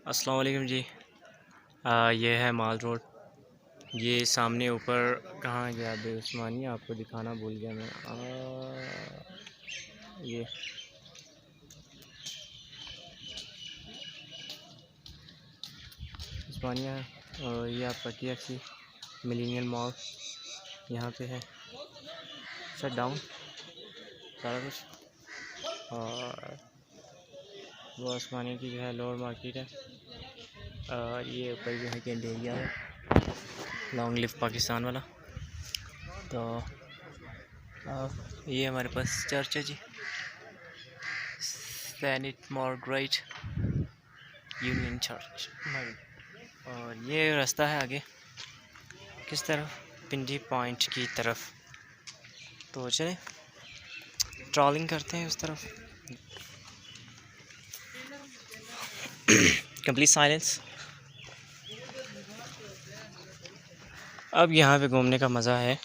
अस्सलाम वालेकुम जी। ये है माल रोड। ये सामने ऊपर कहाँ गया बे उस्मानिया, आपको दिखाना भूल गया मैं। ये उस्मानिया है और ये आपका TFC मिलेनियल मॉल यहाँ पे है। शट डाउन सारा कुछ। और वो उस्मानिया की जो है लोअर मार्केट है। और ये ऊपर जो है कैंडेरिया है, लॉन्ग लिव पाकिस्तान वाला। तो ये हमारे पास चर्च है जी, सेंट मार्गरेट यूनियन चर्च। और ये रास्ता है आगे किस तरफ, पिंडी पॉइंट की तरफ। तो चले ट्रॉलिंग करते हैं उस तरफ। Complete silence. अब यहाँ पे घूमने का मज़ा है।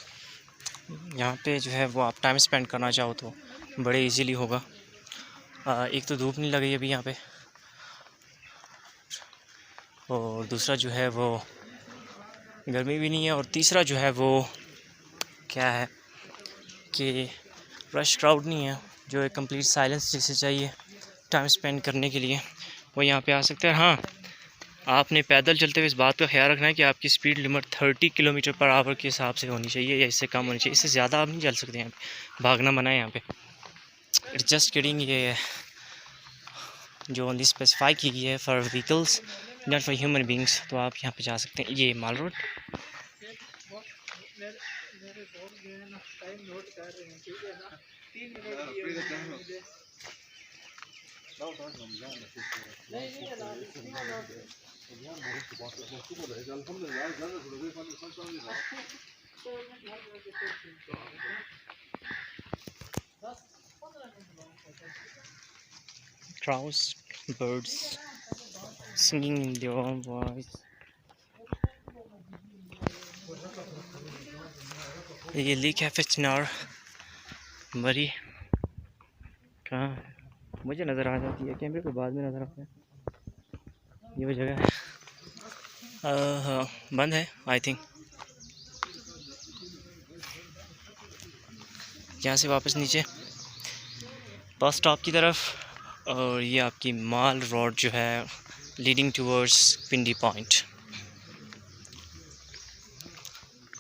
यहाँ पे जो है वो आप टाइम स्पेंड करना चाहो तो बड़े इजीली होगा। एक तो धूप नहीं लगी अभी यहाँ पे, और दूसरा जो है वो गर्मी भी नहीं है, और तीसरा जो है वो क्या है कि रश क्राउड नहीं है। जो एक कंप्लीट साइलेंस जिसे चाहिए टाइम स्पेंड करने के लिए, वो यहाँ पे आ सकते हैं। हाँ, आपने पैदल चलते हुए इस बात का ख्याल रखना है कि आपकी speed limit 30 kilometre per hour के हिसाब से होनी चाहिए, या इससे कम होनी चाहिए। इससे ज़्यादा आप नहीं चल सकते यहाँ पे, भागना मना है यहाँ पे। इट्स जस्ट किडिंग, ये जो ओनली स्पेसिफाई की गई है for vehicles, not for human beings. तो आप यहाँ पे जा सकते हैं। ये माल road. Crows, birds singing in their own voice. ये ली कैफे चिनार मरी कहाँ मुझे नज़र आ जाती है, कैमरे के बाद में नज़र आता है। ये वो जगह है। हाँ, बंद है आई थिंक। यहाँ से वापस नीचे बस स्टॉप की तरफ। और ये आपकी माल रोड जो है लीडिंग टूवर्ड्स पिंडी पॉइंट।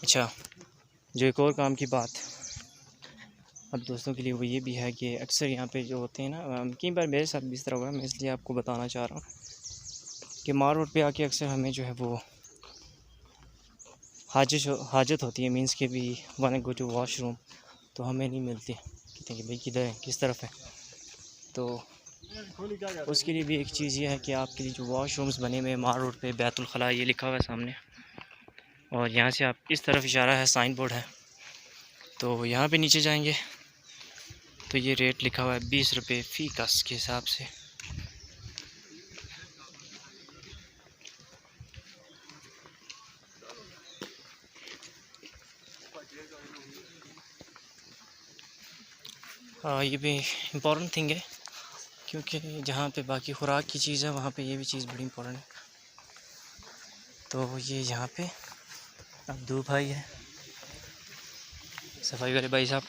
अच्छा, जो एक और काम की बात अब दोस्तों के लिए वो ये भी है कि अक्सर यहाँ पे जो होते हैं ना, कई बार मेरे साथ भी इस तरह हुआ है, मैं इसलिए आपको बताना चाह रहा हूँ कि माल रोड पे आके अक्सर हमें जो है वो हाजत होती है, मीन्स के भी वन गो टू वॉशरूम, तो हमें नहीं मिलती। कहते हैं कि भाई किधर है, किस तरफ है। तो उसके लिए भी एक चीज़ ये है कि आपके लिए जो वॉशरूम्स बने हुए हैं माल रोड पे, बैतुल खला ये लिखा हुआ है सामने, और यहाँ से आप इस तरफ इशारा है, साइन बोर्ड है। तो यहाँ पे नीचे जाएंगे तो ये रेट लिखा हुआ है 20 रुपये फ़ी कस के हिसाब से। ये भी इम्पोर्टेंट थिंग है, क्योंकि जहाँ पे बाकी खुराक की चीज़ है वहाँ पे ये भी चीज़ बड़ी इम्पोर्टेंट है। तो ये यहाँ पे अब दो भाई है, सफाई वाले भाई साहब।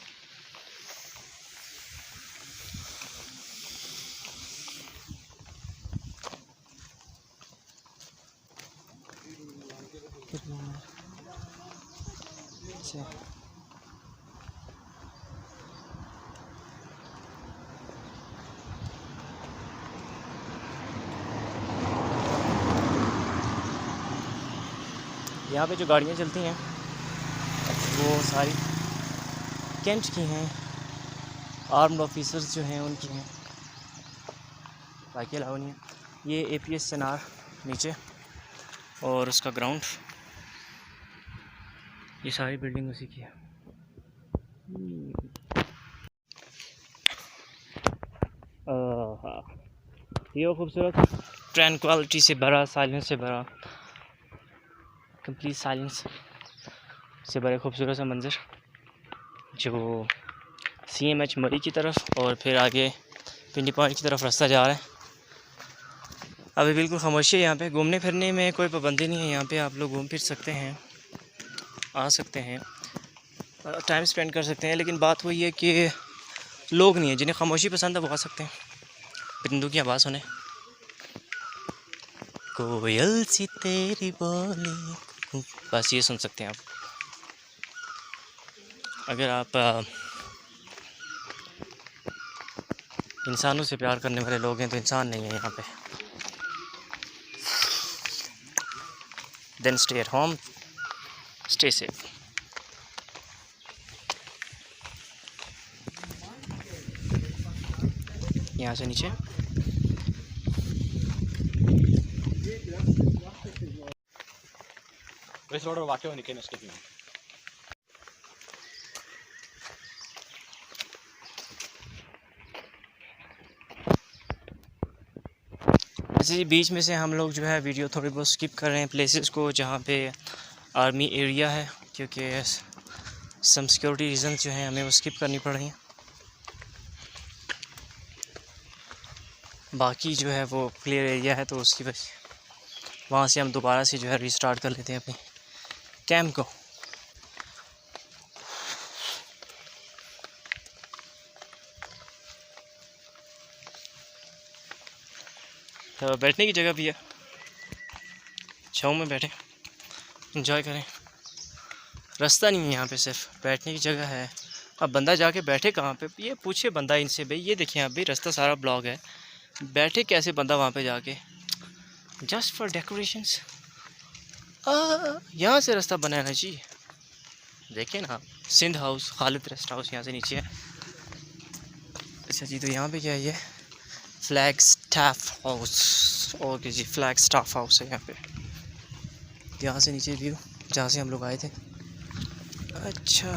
यहाँ पे जो गाड़ियाँ चलती हैं वो सारी कैंट की हैं, आर्म्ड ऑफिसर्स जो हैं उनकी हैं, बाकी अलावा नहीं है। ये APS चनार नीचे और उसका ग्राउंड, ये सारी बिल्डिंग उसी की है। ये खूबसूरत ट्रैंक्विलिटी से भरा, साइलेंस से भरा, कंप्लीट साइलेंस से बड़े खूबसूरत सा मंज़र जो CMH मरी की तरफ और फिर आगे पिंडी पॉइंट की तरफ रास्ता जा रहा है। अभी बिल्कुल खामोशी है यहाँ पे। घूमने फिरने में कोई पाबंदी नहीं है यहाँ पे, आप लोग घूम फिर सकते हैं, आ सकते हैं, टाइम स्पेंड कर सकते हैं। लेकिन बात वही है कि लोग नहीं है, जिन्हें खामोशी पसंद है वो आ सकते हैं, परिंदों की आवाज़ सुने। कोयल सी तेरी बोली, बस ये सुन सकते हैं आप। अगर आप इंसानों से प्यार करने वाले लोग हैं तो इंसान नहीं है यहाँ पे। Then stay at home, stay safe. यहाँ से नीचे ऐसे बीच में से हम लोग जो है वीडियो थोड़ी बहुत स्किप कर रहे हैं प्लेसेस को जहाँ पे आर्मी एरिया है, क्योंकि सम सिक्योरिटी रीज़न जो हैं हमें वो स्किप करनी पड़ रही हैं। बाकी जो है वो क्लियर एरिया है, तो उसकी वजह वहाँ से हम दोबारा से जो है रीस्टार्ट कर लेते हैं अपने कैंप को। तो बैठने की जगह भी है, छाँव में बैठें, एंजॉय करें। रास्ता नहीं है यहाँ पे, सिर्फ बैठने की जगह है। अब बंदा जाके बैठे कहाँ पे, ये पूछे बंदा इनसे, भाई ये देखिए आप भी रास्ता सारा ब्लॉक है, बैठे कैसे बंदा वहाँ पे जाके, जस्ट फॉर डेकोरेशंस। यहाँ से रास्ता बना है ना जी, देखिए ना, Sindh house, Khalid rest house यहाँ से नीचे है। अच्छा जी, तो यहाँ पे क्या है, ये फ्लैग स्टाफ हाउस, और जी फ्लैग स्टाफ हाउस है यहाँ पे। यहाँ से नीचे व्यू जहाँ से हम लोग आए थे। अच्छा,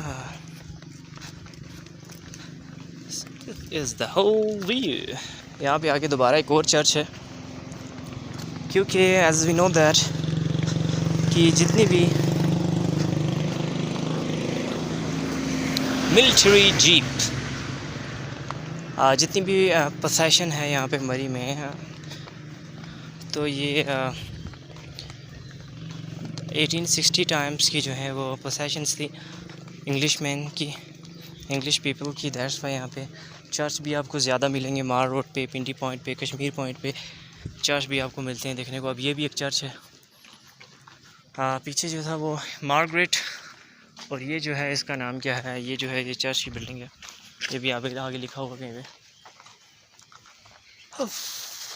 इज़ द होल व्यू। यहाँ पे आके दोबारा एक और चर्च है, क्योंकि एज वी नो दैट कि जितनी भी मिलिट्री जीप, जितनी भी पोसेशन है यहाँ पे मरी में, तो ये 1860 टाइम्स की जो है वो पोसेशंस थी इंग्लिश मैन की, इंग्लिश पीपल की। दैट्स वाई यहाँ पे चर्च भी आपको ज़्यादा मिलेंगे। मार रोड पे, पिंडी पॉइंट पे, कश्मीर पॉइंट पे चर्च भी आपको मिलते हैं देखने को। अब ये भी एक चर्च है। पीछे जो था वो मार्गरेट, और ये जो है इसका नाम क्या है, ये जो है ये चर्च की बिल्डिंग है, ये भी आगे लिखा हुआ कहीं पे।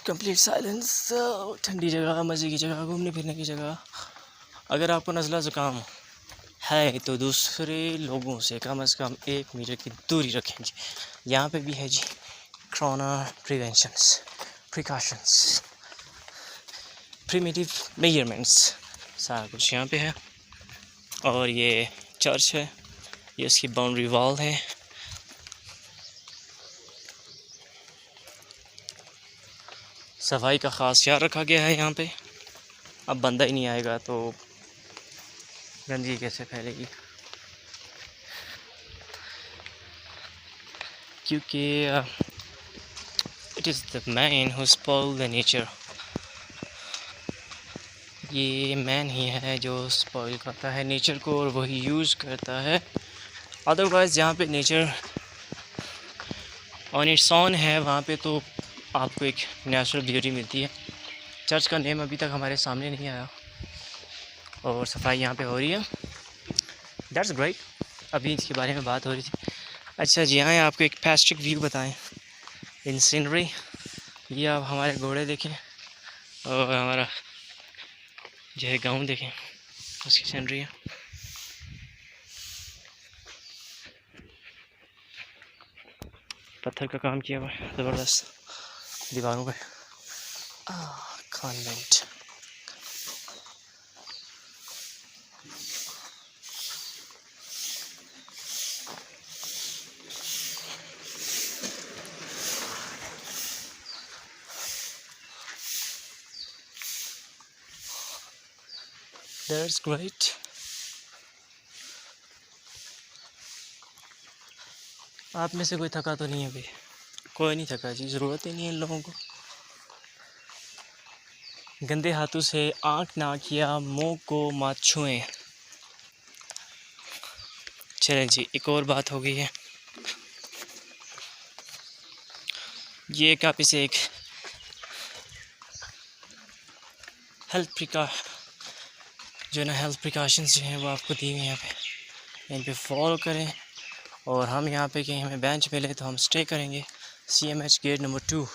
कंप्लीट साइलेंस, ठंडी जगह, मज़े की जगह, घूमने फिरने की जगह। अगर आपको नज़ला ज़ुकाम है तो दूसरे लोगों से कम 1 मीटर की दूरी रखें जी। यहाँ पे भी है जी corona preventions, precautions, primitive measurements, सारा कुछ यहाँ पे है। और ये चर्च है, ये इसकी बाउंड्री वॉल है। सफाई का ख़ास ख्याल रखा गया है यहाँ पे। अब बंदा ही नहीं आएगा तो गंदगी कैसे फैलेगी, क्योंकि it is the man who spoil the nature. ये मैन ही है जो स्पॉइल करता है नेचर को और वही यूज़ करता है। अदरवाइज़ जहाँ पे नेचर ऑन इट्स ऑन है वहाँ पे तो आपको एक नेचुरल ब्यूटी मिलती है। चर्च का नेम अभी तक हमारे सामने नहीं आया और सफाई यहाँ पे हो रही है। That's great. अभी इसके बारे में बात हो रही थी। अच्छा जी, हाँ, आपको एक पैस्ट्रिक व्यू बताएं इन सीनरी। ये आप हमारे घोड़े देखें और हमारा जो है गाँव देखें, उसकी सीनरी है। पत्थर का काम किया हुआ है ज़बरदस्त दीवारों पे। कॉन्वेंट। That's great. आप में से कोई थका तो नहीं है भाई? कोई नहीं थका जी, ज़रूरत ही नहीं है इन लोगों को। गंदे हाथों से आँख नाक या मुँह को मत छुएं। चलें जी, एक और बात हो गई है, ये एक आप इसे एक हेल्थ प्रिकॉशंस जो हैं वो आपको दी हुई हैं यहाँ पे, इन पे फॉलो करें। और हम यहाँ पे कहीं हमें बेंच मिले तो हम स्टे करेंगे CMH गेट नंबर 2।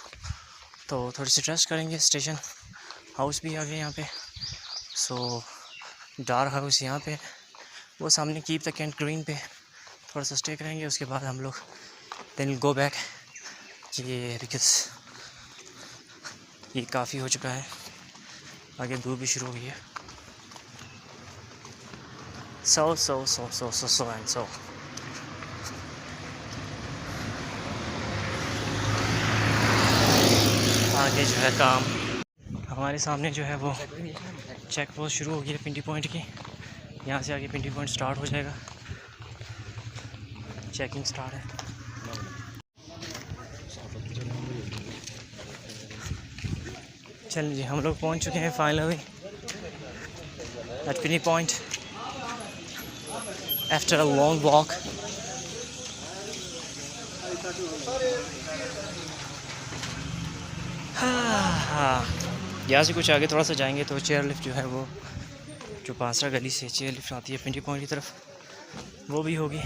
तो थोड़ी सी रेस्ट करेंगे। स्टेशन हाउस भी आ गए यहाँ पे। सो डार्क हाउस यहाँ पे, वो सामने कीप द कैंट ग्रीन पे थोड़ा सा स्टे करेंगे। उसके बाद हम लोग देन गो बैक, ये बिकॉज ये काफ़ी हो चुका है, आगे धूप भी शुरू हो गई है। सो एंड सो आगे जो है काम, हमारे सामने जो है वो चेक पोस्ट शुरू हो गई है पिंडी पॉइंट की। यहाँ से आगे पिंडी पॉइंट स्टार्ट हो जाएगा, चेकिंग स्टार्ट है। चलिए जी, हम लोग पहुँच चुके हैं finally at Pindi point after a long walk. हाँ, यहाँ से कुछ आगे थोड़ा सा जाएंगे तो चेयर लिफ्ट जो है वो, जो पासरा गली से चेयर लिफ्ट आती है पिंडी पॉइंट की तरफ, वो भी होगी।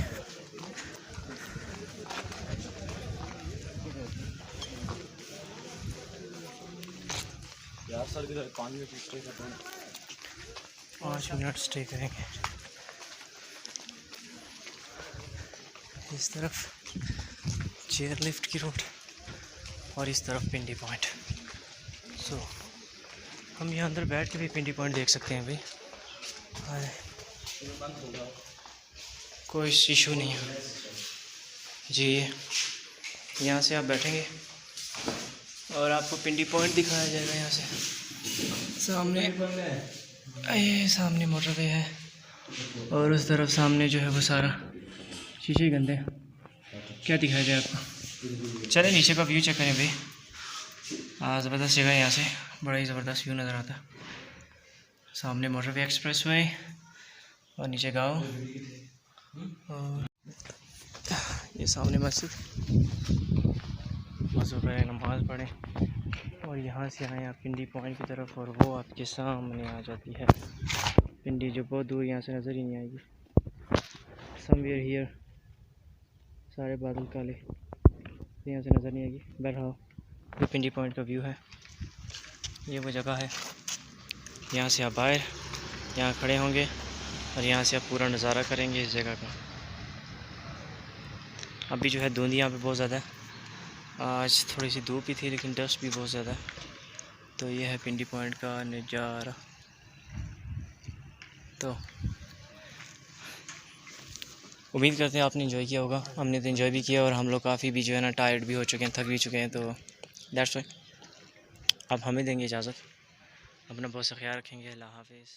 यार सर 5 मिनट स्टे करेंगे। इस तरफ चेयर लिफ्ट की रोड और इस तरफ पिंडी पॉइंट। सो हम यहाँ अंदर बैठ के भी पिंडी पॉइंट देख सकते हैं भाई, कोई इशू नहीं है जी। यहाँ से आप बैठेंगे और आपको पिंडी पॉइंट दिखाया जाएगा। यहाँ से सामने मोटरवे है और उस तरफ सामने जो है वो सारा शीशे गंदे, क्या दिखाया जाए आपको। चले नीचे का व्यू चेक करें भाई, ज़बरदस्त जगह है। यहाँ से बड़ा ही ज़बरदस्त व्यू नज़र आता है। सामने मोटरवे एक्सप्रेसवे और नीचे गाँव, और ये सामने मस्जिद, वज़ू करें, नमाज़ पढ़ें और यहाँ से आए आप पिंडी पॉइंट की तरफ और वो आपके सामने आ जाती है पिंडी, जो बहुत दूर यहाँ से नज़र ही नहीं आएगी। समवेयर हियर सारे बादल काले, यहाँ से नज़र नहीं आएगी। बहरहाल ये पिंडी पॉइंट का व्यू है, ये वो जगह है। यहाँ से आप बाहर यहाँ खड़े होंगे और यहाँ से आप पूरा नज़ारा करेंगे इस जगह का। अभी जो है धुंध यहाँ पे बहुत ज़्यादा है, आज थोड़ी सी धूप ही थी लेकिन डस्ट भी बहुत ज़्यादा है। तो ये है पिंडी पॉइंट का नज़ारा। तो उम्मीद करते हैं आपने एंजॉय किया होगा। हमने तो एंजॉय भी किया और हम लोग काफ़ी भी जो है ना टायर्ड भी हो चुके हैं, थक भी चुके हैं। तो दैट्स वाई अब हमें देंगे इजाज़त। अपना बहुत सा ख्याल रखेंगे। अल्लाह हाफिज़।